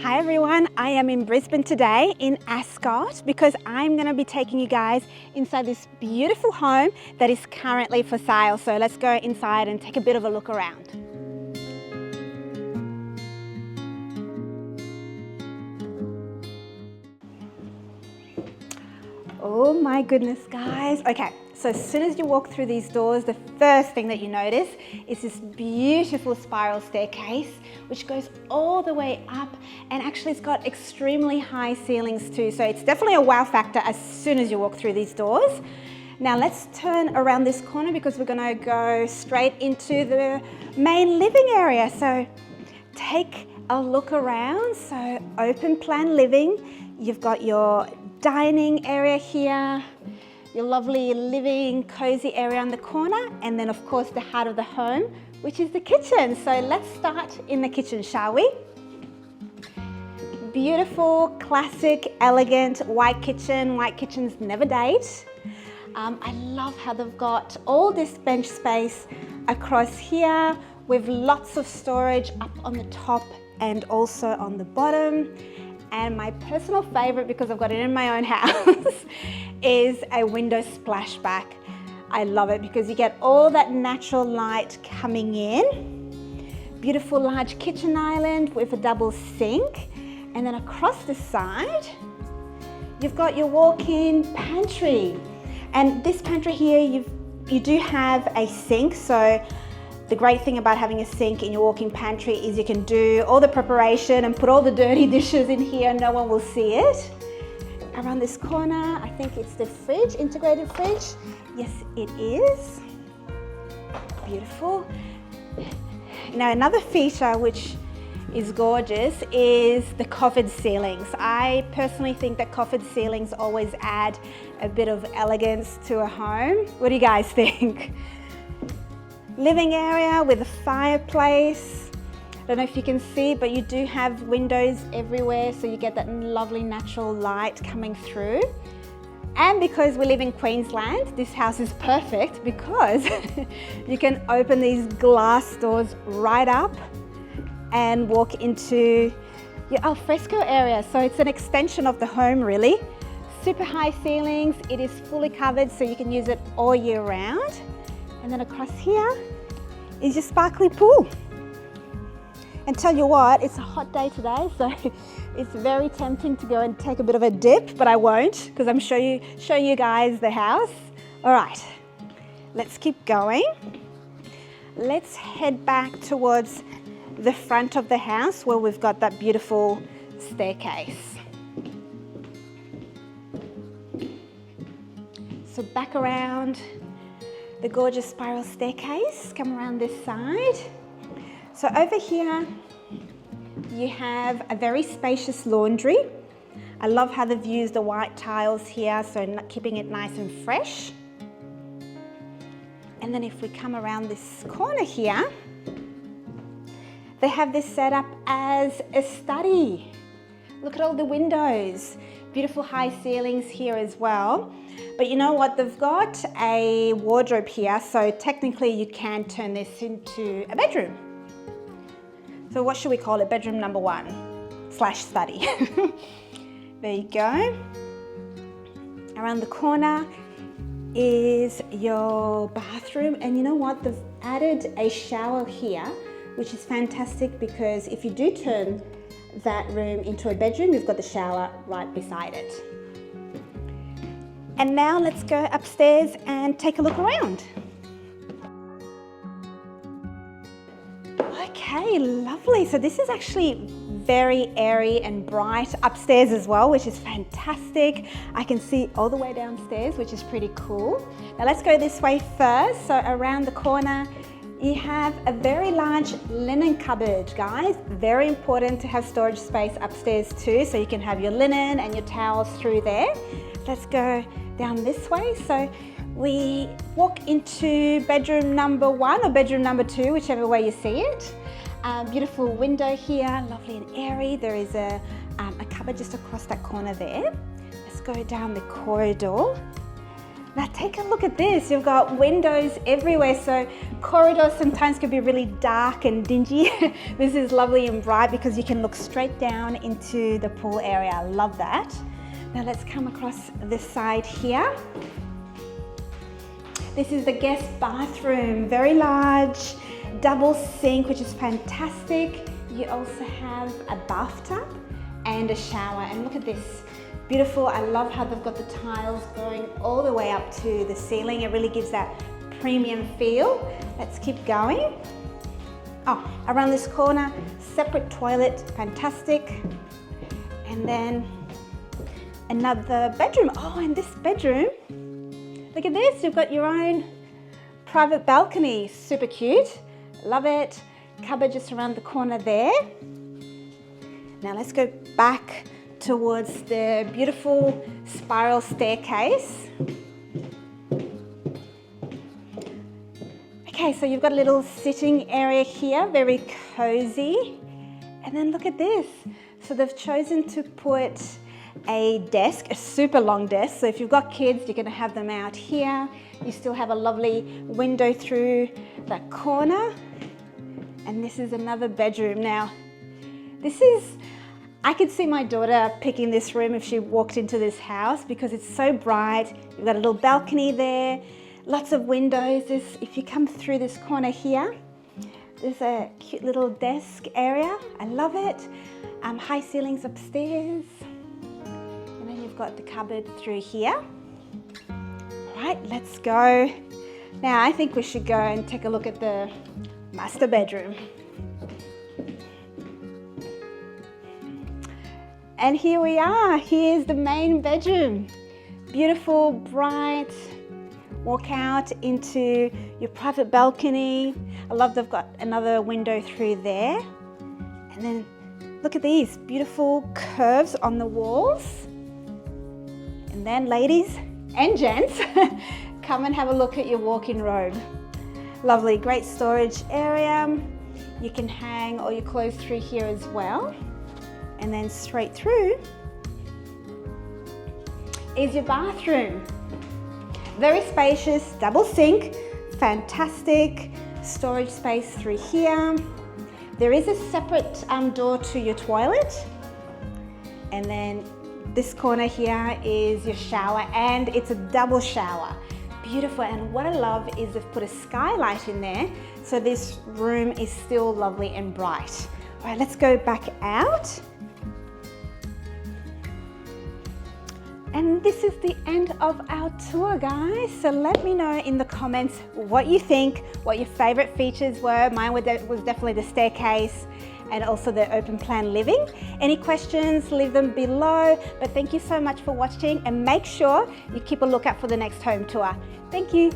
Hi everyone, I am in Brisbane today in Ascot because I'm going to be taking you guys inside this beautiful home that is currently for sale. So let's go inside and take a bit of a look around. Oh my goodness guys. Okay, so as soon as you walk through these doors, the first thing that you notice is this beautiful spiral staircase which goes all the way up, and actually it's got extremely high ceilings too. So it's definitely a wow factor as soon as you walk through these doors. Now let's turn around this corner because we're going to go straight into the main living area. So take a look around. So open plan living. You've got your dining area here, your lovely living cozy area on the corner, and then of course the heart of the home, which is the kitchen. So let's start in the kitchen, shall we? Beautiful, classic, elegant white kitchen. White kitchens never date. I love how they've got all this bench space across here with lots of storage up on the top and also on the bottom. And my personal favorite, because I've got it in my own house, is a window splashback. I love it because you get all that natural light coming in. Beautiful large kitchen island with a double sink. And then across the side, you've got your walk-in pantry. And this pantry here, you do have a sink. So the great thing about having a sink in your walk-in pantry is you can do all the preparation and put all the dirty dishes in here. No one will see it. Around this corner, I think it's the fridge, integrated fridge. Yes, it is. Beautiful. Now another feature which is gorgeous is the coffered ceilings. I personally think that coffered ceilings always add a bit of elegance to a home. What do you guys think? Living area with a fireplace. I don't know if you can see, but you do have windows everywhere, so you get that lovely natural light coming through. And because we live in Queensland, this house is perfect because you can open these glass doors right up and walk into your alfresco area. So it's an extension of the home really. Super high ceilings, it is fully covered so you can use it all year round. And then across here is your sparkly pool. And tell you what, it's a hot day today, so it's very tempting to go and take a bit of a dip, but I won't because I'm showing you guys the house. All right, let's keep going. Let's head back towards the front of the house where we've got that beautiful staircase. So back around the gorgeous spiral staircase, come around this side. So over here, you have a very spacious laundry. I love how they've used the white tiles here, so keeping it nice and fresh. And then if we come around this corner here, they have this set up as a study. Look at all the windows. Beautiful high ceilings here as well. But you know what? They've got a wardrobe here, so technically you can turn this into a bedroom. So what should we call it? Bedroom number 1/study. There you go. Around the corner is your bathroom, and you know what? They've added a shower here, which is fantastic because if you do turn that room into a bedroom, you've got the shower right beside it. And now let's go upstairs and take a look around. Okay, lovely. So this is actually very airy and bright upstairs as well, which is fantastic. I can see all the way downstairs, which is pretty cool. Now let's go this way first. So around the corner, you have a very large linen cupboard, guys. Very important to have storage space upstairs too, so you can have your linen and your towels through there. Let's go down this way. So we walk into bedroom number 1 or bedroom number 2, whichever way you see it. Beautiful window here, lovely and airy. There is a cupboard just across that corner there. Let's go down the corridor. Now take a look at this. You've got windows everywhere, so corridors sometimes can be really dark and dingy. This is lovely and bright because you can look straight down into the pool area. I love that. Now let's come across this side here. This is the guest bathroom, very large, double sink, which is fantastic. You also have a bathtub and a shower, and look at this. Beautiful. I love how they've got the tiles going all the way up to the ceiling. It really gives that premium feel. Let's keep going. Oh, around this corner, separate toilet, fantastic. And then another bedroom. Oh, and this bedroom, look at this. You've got your own private balcony. Super cute. Love it. Cupboard just around the corner there. Now let's go back towards the beautiful spiral staircase. Okay, so you've got a little sitting area here, very cozy. And then look at this. So they've chosen to put a desk, a super long desk. So if you've got kids, you're going to have them out here. You still have a lovely window through that corner. And this is another bedroom. Now, I could see my daughter picking this room if she walked into this house because it's so bright. You've got a little balcony there, lots of windows. If you come through this corner here, there's a cute little desk area. I love it. High ceilings upstairs. And then you've got the cupboard through here. All right, let's go. Now I think we should go and take a look at the master bedroom. And here we are. Here's the main bedroom. Beautiful, bright. Walk out into your private balcony. I love they've got another window through there. And then look at these beautiful curves on the walls. And then ladies and gents, come and have a look at your walk-in robe. Lovely, great storage area. You can hang all your clothes through here as well. And then straight through is your bathroom. Very spacious, double sink, fantastic storage space through here. There is a separate door to your toilet. And then this corner here is your shower, and it's a double shower. Beautiful, and what I love is they've put a skylight in there, so this room is still lovely and bright. All right, let's go back out. And this is the end of our tour, guys. So let me know in the comments what you think, what your favorite features were. Mine was definitely the staircase and also the open plan living. Any questions, leave them below. But thank you so much for watching, and make sure you keep a lookout for the next home tour. Thank you.